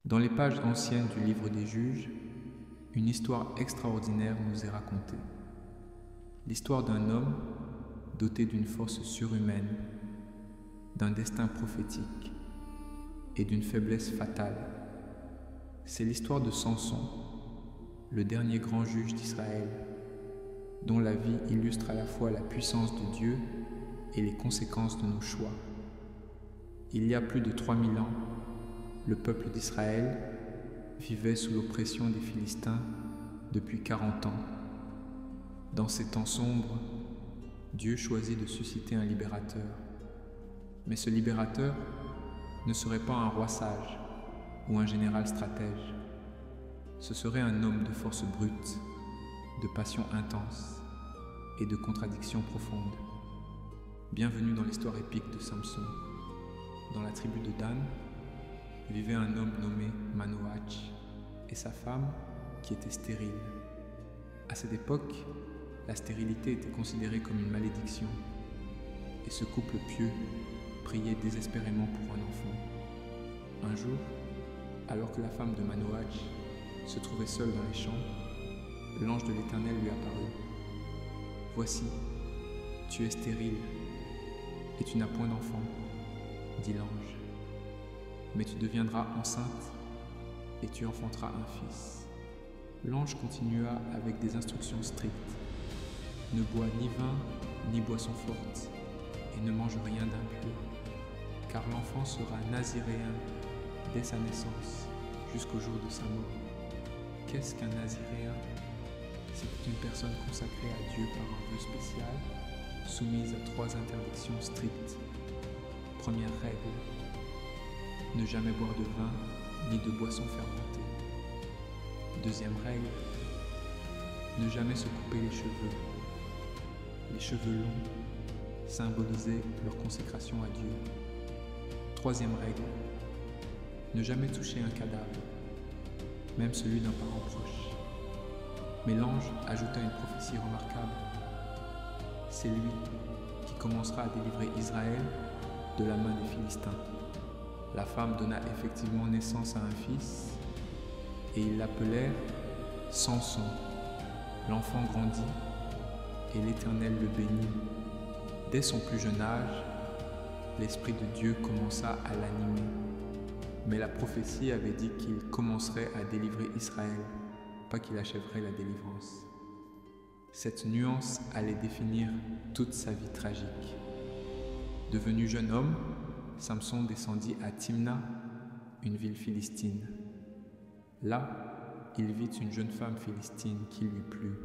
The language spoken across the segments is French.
Dans les pages anciennes du livre des Juges, une histoire extraordinaire nous est racontée. L'histoire d'un homme doté d'une force surhumaine, d'un destin prophétique et d'une faiblesse fatale. C'est l'histoire de Samson, le dernier grand juge d'Israël, dont la vie illustre à la fois la puissance de Dieu et les conséquences de nos choix. Il y a plus de 3000 ans, le peuple d'Israël vivait sous l'oppression des Philistins depuis 40 ans. Dans ces temps sombres, Dieu choisit de susciter un libérateur. Mais ce libérateur ne serait pas un roi sage ou un général stratège. Ce serait un homme de force brute, de passion intense et de contradictions profondes. Bienvenue dans l'histoire épique de Samson. Dans la tribu de Dan, vivait un homme nommé Manoach et sa femme qui était stérile. À cette époque, la stérilité était considérée comme une malédiction et ce couple pieux priait désespérément pour un enfant. Un jour, alors que la femme de Manoach se trouvait seule dans les champs, l'ange de l'Éternel lui apparut. « Voici, tu es stérile et tu n'as point d'enfant, dit l'ange. Mais tu deviendras enceinte et tu enfanteras un fils. » L'ange continua avec des instructions strictes. Ne bois ni vin ni boisson forte et ne mange rien d'impur, car l'enfant sera naziréen dès sa naissance jusqu'au jour de sa mort. Qu'est-ce qu'un naziréen? C'est une personne consacrée à Dieu par un vœu spécial, soumise à 3 interdictions strictes. Première règle: ne jamais boire de vin ni de boisson fermentée. Deuxième règle: ne jamais se couper les cheveux. Les cheveux longs symbolisaient leur consécration à Dieu. Troisième règle: ne jamais toucher un cadavre, même celui d'un parent proche. Mais l'ange ajouta une prophétie remarquable. C'est lui qui commencera à délivrer Israël de la main des Philistins. La femme donna effectivement naissance à un fils et ils l'appelèrent Samson. L'enfant grandit et l'Éternel le bénit. Dès son plus jeune âge, l'Esprit de Dieu commença à l'animer. Mais la prophétie avait dit qu'il commencerait à délivrer Israël, pas qu'il achèverait la délivrance. Cette nuance allait définir toute sa vie tragique. Devenu jeune homme, Samson descendit à Timna, une ville philistine. Là, il vit une jeune femme philistine qui lui plut.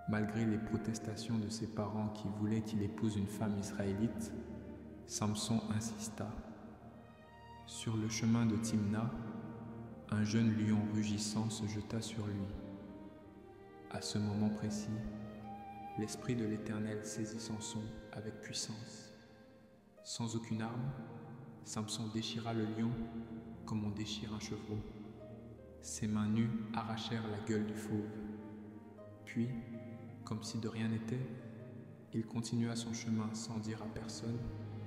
Malgré les protestations de ses parents qui voulaient qu'il épouse une femme israélite, Samson insista. Sur le chemin de Timna, un jeune lion rugissant se jeta sur lui. À ce moment précis, l'Esprit de l'Éternel saisit Samson avec puissance. Sans aucune arme, Samson déchira le lion comme on déchire un chevreau. Ses mains nues arrachèrent la gueule du fauve. Puis, comme si de rien n'était, il continua son chemin sans dire à personne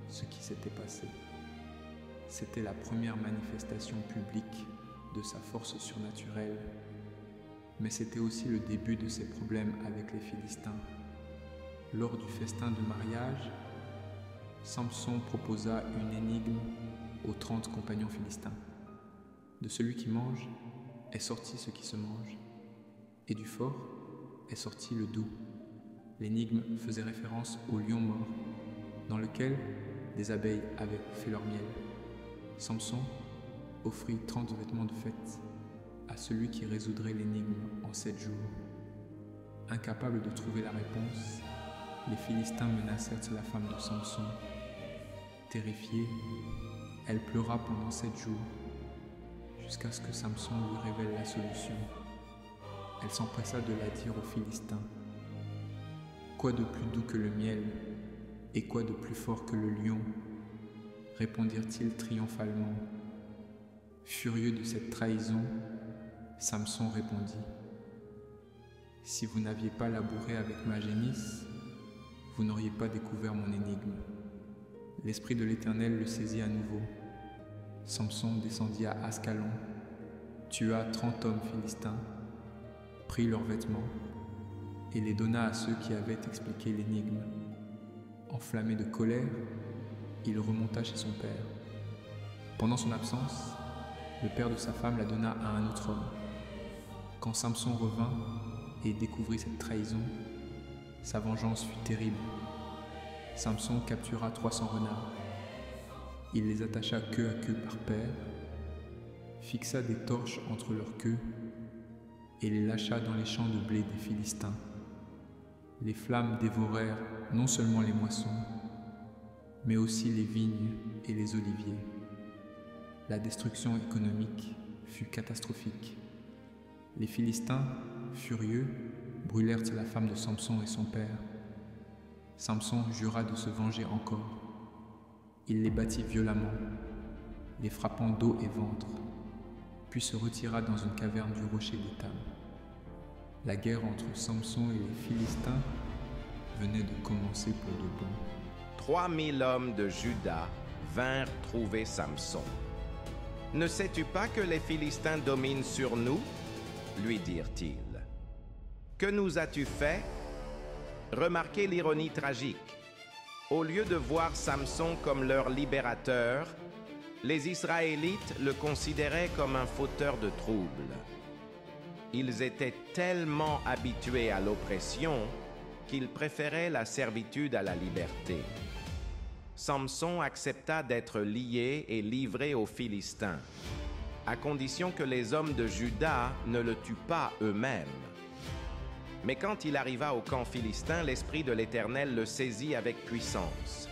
ce qui s'était passé. C'était la première manifestation publique de sa force surnaturelle, mais c'était aussi le début de ses problèmes avec les Philistins. Lors du festin de mariage, Samson proposa une énigme aux 30 compagnons philistins. De celui qui mange est sorti ce qui se mange, et du fort est sorti le doux. L'énigme faisait référence au lion mort, dans lequel des abeilles avaient fait leur miel. Samson offrit 30 vêtements de fête à celui qui résoudrait l'énigme en 7 jours. Incapable de trouver la réponse, les Philistins menacèrent la femme de Samson. Terrifiée, elle pleura pendant 7 jours, jusqu'à ce que Samson lui révèle la solution. Elle s'empressa de la dire aux Philistins. Quoi de plus doux que le miel, et quoi de plus fort que le lion? Répondirent-ils triomphalement. Furieux de cette trahison, Samson répondit. Si vous n'aviez pas labouré avec ma génisse, vous n'auriez pas découvert mon énigme. L'Esprit de l'Éternel le saisit à nouveau. Samson descendit à Ascalon, tua 30 hommes philistins, prit leurs vêtements et les donna à ceux qui avaient expliqué l'énigme. Enflammé de colère, il remonta chez son père. Pendant son absence, le père de sa femme la donna à un autre homme. Quand Samson revint et découvrit cette trahison, sa vengeance fut terrible. Samson captura 300 renards. Il les attacha queue à queue par paire, fixa des torches entre leurs queues et les lâcha dans les champs de blé des Philistins. Les flammes dévorèrent non seulement les moissons, mais aussi les vignes et les oliviers. La destruction économique fut catastrophique. Les Philistins, furieux, brûlèrent la femme de Samson et son père. Samson jura de se venger encore. Il les battit violemment, les frappant dos et ventre, puis se retira dans une caverne du rocher d'Étam. La guerre entre Samson et les Philistins venait de commencer pour de bon. 3000 hommes de Juda vinrent trouver Samson. « Ne sais-tu pas que les Philistins dominent sur nous ?» lui dirent-ils. « Que nous as-tu fait ?» Remarquez l'ironie tragique. Au lieu de voir Samson comme leur libérateur, les Israélites le considéraient comme un fauteur de troubles. Ils étaient tellement habitués à l'oppression qu'ils préféraient la servitude à la liberté. Samson accepta d'être lié et livré aux Philistins, à condition que les hommes de Juda ne le tuent pas eux-mêmes. Mais quand il arriva au camp philistin, l'Esprit de l'Éternel le saisit avec puissance.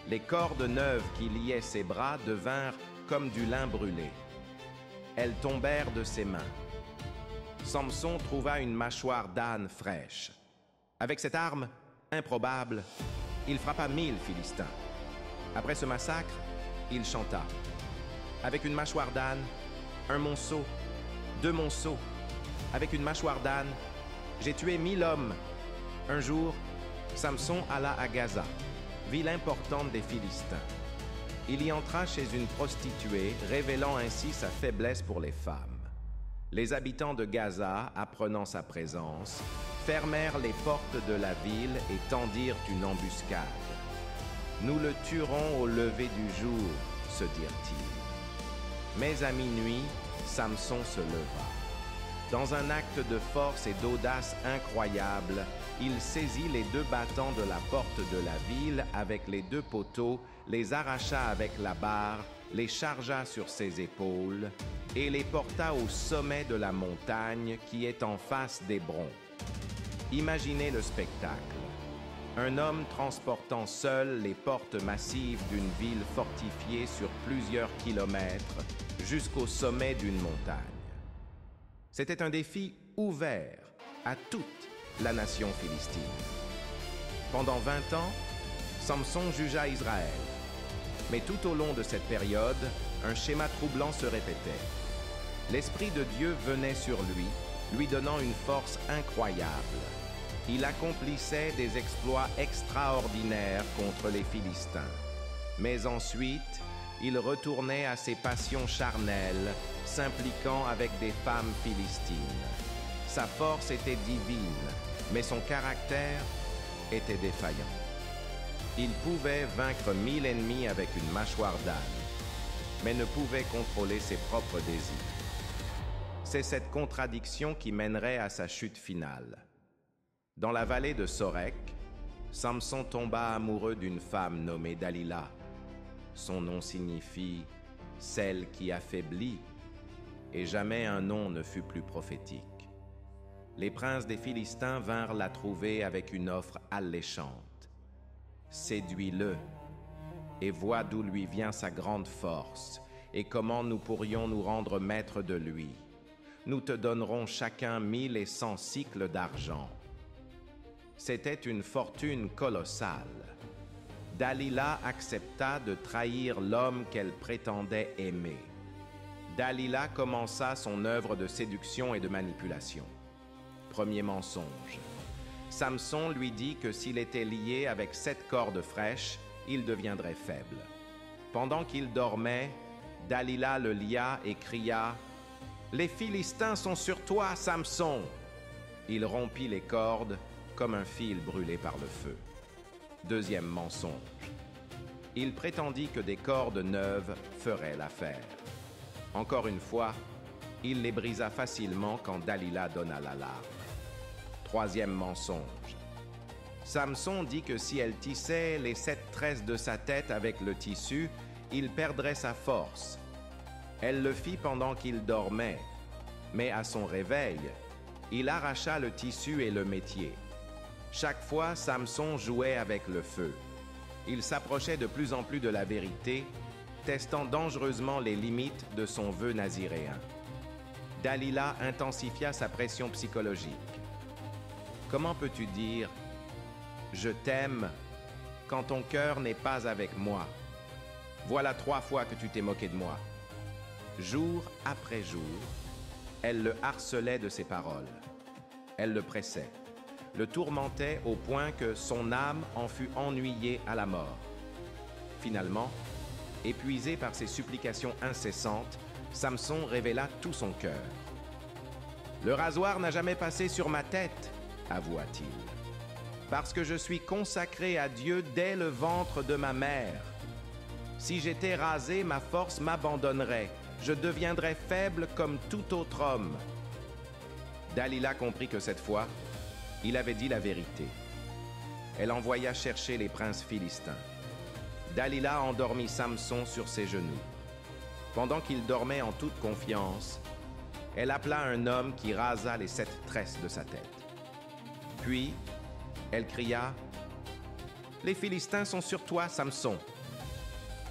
Les cordes neuves qui liaient ses bras devinrent comme du lin brûlé. Elles tombèrent de ses mains. Samson trouva une mâchoire d'âne fraîche. Avec cette arme, improbable, il frappa 1000 Philistins. Après ce massacre, il chanta. Avec une mâchoire d'âne, un monceau, 2 monceaux. Avec une mâchoire d'âne, j'ai tué 1000 hommes. Un jour, Samson alla à Gaza, ville importante des Philistins. Il y entra chez une prostituée, révélant ainsi sa faiblesse pour les femmes. Les habitants de Gaza, apprenant sa présence, fermèrent les portes de la ville et tendirent une embuscade. « Nous le tuerons au lever du jour », se dirent-ils. Mais à minuit, Samson se leva. Dans un acte de force et d'audace incroyable, il saisit les 2 battants de la porte de la ville avec les 2 poteaux, les arracha avec la barre, les chargea sur ses épaules et les porta au sommet de la montagne qui est en face d'Hébron. Imaginez le spectacle. Un homme transportant seul les portes massives d'une ville fortifiée sur plusieurs kilomètres jusqu'au sommet d'une montagne. C'était un défi ouvert à toute la nation philistine. Pendant 20 ans, Samson jugea Israël. Mais tout au long de cette période, un schéma troublant se répétait. L'Esprit de Dieu venait sur lui donnant une force incroyable. Il accomplissait des exploits extraordinaires contre les Philistins. Mais ensuite, il retournait à ses passions charnelles, s'impliquant avec des femmes philistines. Sa force était divine, mais son caractère était défaillant. Il pouvait vaincre 1000 ennemis avec une mâchoire d'âne, mais ne pouvait contrôler ses propres désirs. C'est cette contradiction qui mènerait à sa chute finale. Dans la vallée de Sorek, Samson tomba amoureux d'une femme nommée Dalila. Son nom signifie « celle qui affaiblit », et jamais un nom ne fut plus prophétique. Les princes des Philistins vinrent la trouver avec une offre alléchante. « Séduis-le, et vois d'où lui vient sa grande force, et comment nous pourrions nous rendre maîtres de lui. Nous te donnerons chacun 1100 cycles d'argent. » C'était une fortune colossale. Dalila accepta de trahir l'homme qu'elle prétendait aimer. Dalila commença son œuvre de séduction et de manipulation. Premier mensonge. Samson lui dit que s'il était lié avec 7 cordes fraîches, il deviendrait faible. Pendant qu'il dormait, Dalila le lia et cria « Les Philistins sont sur toi, Samson !» Il rompit les cordes comme un fil brûlé par le feu. Deuxième mensonge. Il prétendit que des cordes neuves feraient l'affaire. Encore une fois, il les brisa facilement quand Dalila donna l'alarme. Troisième mensonge. Samson dit que si elle tissait les 7 tresses de sa tête avec le tissu, il perdrait sa force. Elle le fit pendant qu'il dormait, mais à son réveil, il arracha le tissu et le métier. Chaque fois, Samson jouait avec le feu. Il s'approchait de plus en plus de la vérité, testant dangereusement les limites de son vœu naziréen. Dalila intensifia sa pression psychologique. Comment peux-tu dire « Je t'aime » quand ton cœur n'est pas avec moi? Voilà 3 fois que tu t'es moqué de moi. Jour après jour, elle le harcelait de ses paroles. Elle le pressait, le tourmentait au point que son âme en fut ennuyée à la mort. Finalement, épuisé par ses supplications incessantes, Samson révéla tout son cœur. « Le rasoir n'a jamais passé sur ma tête, » avoua-t-il, « parce que je suis consacré à Dieu dès le ventre de ma mère. Si j'étais rasé, ma force m'abandonnerait. Je deviendrais faible comme tout autre homme. » Dalila comprit que cette fois, il avait dit la vérité. Elle envoya chercher les princes philistins. Dalila endormit Samson sur ses genoux. Pendant qu'il dormait en toute confiance, elle appela un homme qui rasa les 7 tresses de sa tête. Puis, elle cria « Les Philistins sont sur toi, Samson !»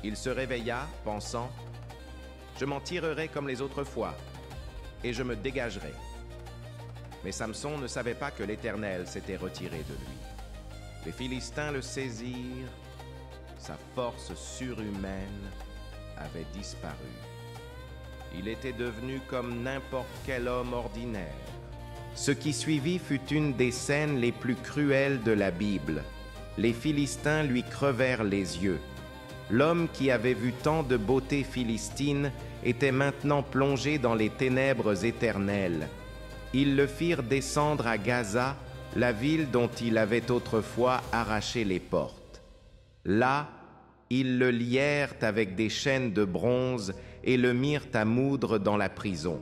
Il se réveilla, pensant « Je m'en tirerai comme les autres fois, et je me dégagerai. » Mais Samson ne savait pas que l'Éternel s'était retiré de lui. Les Philistins le saisirent, sa force surhumaine avait disparu. Il était devenu comme n'importe quel homme ordinaire. Ce qui suivit fut une des scènes les plus cruelles de la Bible. Les Philistins lui crevèrent les yeux. L'homme qui avait vu tant de beauté philistine était maintenant plongé dans les ténèbres éternelles. Ils le firent descendre à Gaza, la ville dont il avait autrefois arraché les portes. Là, ils le lièrent avec des chaînes de bronze et le mirent à moudre dans la prison.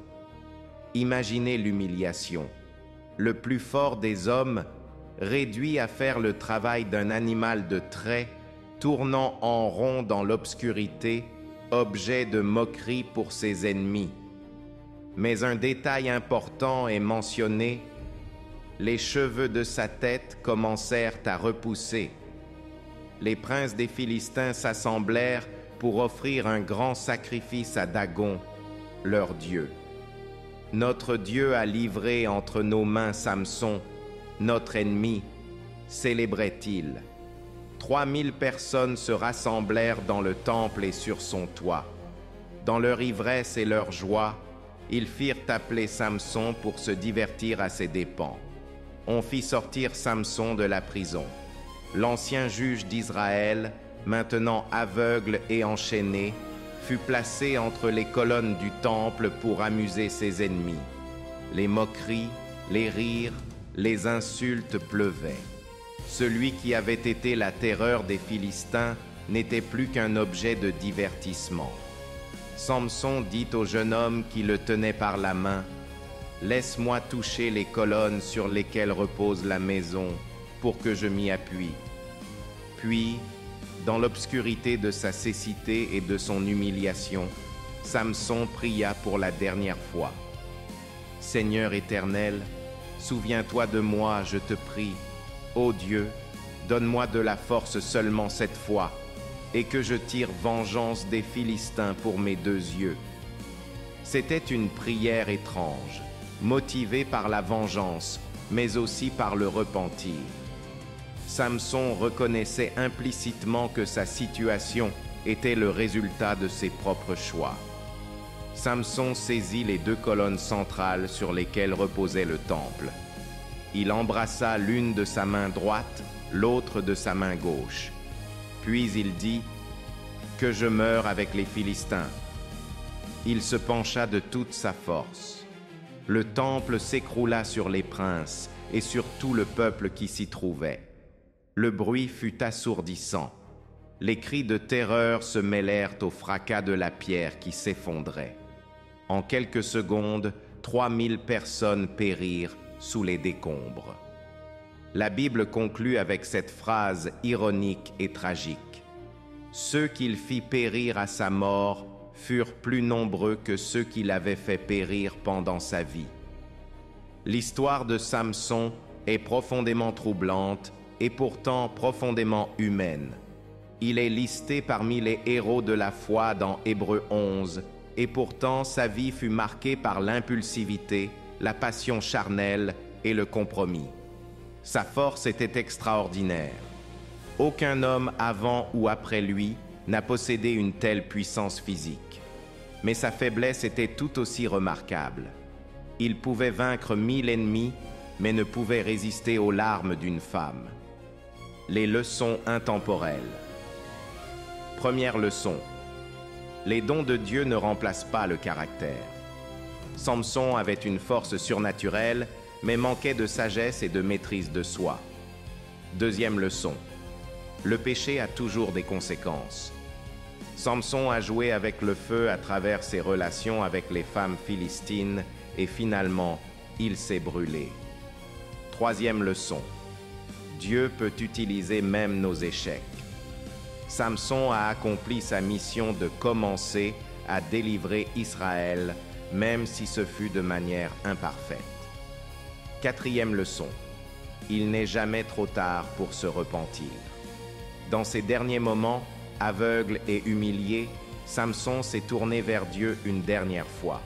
Imaginez l'humiliation. Le plus fort des hommes, réduit à faire le travail d'un animal de trait, tournant en rond dans l'obscurité, objet de moquerie pour ses ennemis. Mais un détail important est mentionné, les cheveux de sa tête commencèrent à repousser. Les princes des Philistins s'assemblèrent pour offrir un grand sacrifice à Dagon, leur dieu. Notre Dieu a livré entre nos mains Samson, notre ennemi, célébrait-il. 3000 personnes se rassemblèrent dans le temple et sur son toit. Dans leur ivresse et leur joie, ils firent appeler Samson pour se divertir à ses dépens. On fit sortir Samson de la prison. L'ancien juge d'Israël, maintenant aveugle et enchaîné, fut placé entre les colonnes du temple pour amuser ses ennemis. Les moqueries, les rires, les insultes pleuvaient. Celui qui avait été la terreur des Philistins n'était plus qu'un objet de divertissement. Samson dit au jeune homme qui le tenait par la main, « Laisse-moi toucher les colonnes sur lesquelles repose la maison pour que je m'y appuie. » Puis, dans l'obscurité de sa cécité et de son humiliation, Samson pria pour la dernière fois. « Seigneur éternel, souviens-toi de moi, je te prie. Ô Dieu, donne-moi de la force seulement cette fois, et que je tire vengeance des Philistins pour mes 2 yeux. » C'était une prière étrange, motivée par la vengeance, mais aussi par le repentir. Samson reconnaissait implicitement que sa situation était le résultat de ses propres choix. Samson saisit les 2 colonnes centrales sur lesquelles reposait le temple. Il embrassa l'une de sa main droite, l'autre de sa main gauche. Puis il dit « Que je meure avec les Philistins. Il se pencha de toute sa force. Le temple s'écroula sur les princes et sur tout le peuple qui s'y trouvait. Le bruit fut assourdissant. Les cris de terreur se mêlèrent au fracas de la pierre qui s'effondrait. En quelques secondes, 3000 personnes périrent sous les décombres. La Bible conclut avec cette phrase ironique et tragique. Ceux qu'il fit périr à sa mort furent plus nombreux que ceux qui l'avaient fait périr pendant sa vie. L'histoire de Samson est profondément troublante et pourtant profondément humaine. Il est listé parmi les héros de la foi dans Hébreux 11, et pourtant sa vie fut marquée par l'impulsivité, la passion charnelle et le compromis. Sa force était extraordinaire. Aucun homme avant ou après lui n'a possédé une telle puissance physique. Mais sa faiblesse était tout aussi remarquable. Il pouvait vaincre 1000 ennemis, mais ne pouvait résister aux larmes d'une femme. Les leçons intemporelles. Première leçon. Les dons de Dieu ne remplacent pas le caractère. Samson avait une force surnaturelle, mais manquait de sagesse et de maîtrise de soi. Deuxième leçon. Le péché a toujours des conséquences. Samson a joué avec le feu à travers ses relations avec les femmes philistines et finalement, il s'est brûlé. Troisième leçon. Dieu peut utiliser même nos échecs. Samson a accompli sa mission de commencer à délivrer Israël, même si ce fut de manière imparfaite. Quatrième leçon. Il n'est jamais trop tard pour se repentir. Dans ses derniers moments, aveugle et humilié, Samson s'est tourné vers Dieu une dernière fois.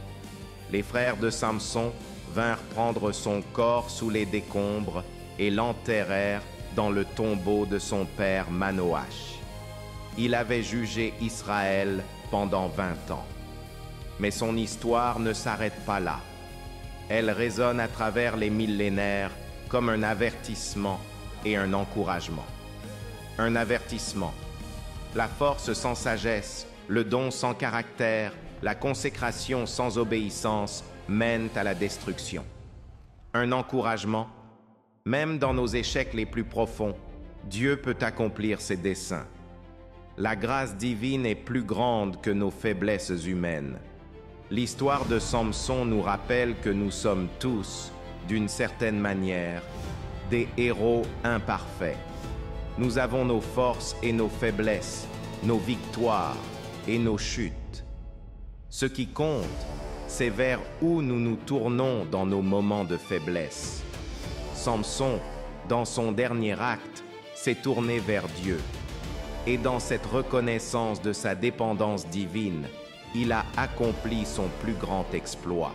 Les frères de Samson vinrent prendre son corps sous les décombres et l'enterrèrent dans le tombeau de son père Manoach. Il avait jugé Israël pendant 20 ans. Mais son histoire ne s'arrête pas là. Elle résonne à travers les millénaires comme un avertissement et un encouragement. Un avertissement. La force sans sagesse, le don sans caractère, la consécration sans obéissance mènent à la destruction. Un encouragement. Même dans nos échecs les plus profonds, Dieu peut accomplir ses desseins. La grâce divine est plus grande que nos faiblesses humaines. L'histoire de Samson nous rappelle que nous sommes tous, d'une certaine manière, des héros imparfaits. Nous avons nos forces et nos faiblesses, nos victoires et nos chutes. Ce qui compte, c'est vers où nous nous tournons dans nos moments de faiblesse. Samson, dans son dernier acte, s'est tourné vers Dieu. Et dans cette reconnaissance de sa dépendance divine, il a accompli son plus grand exploit.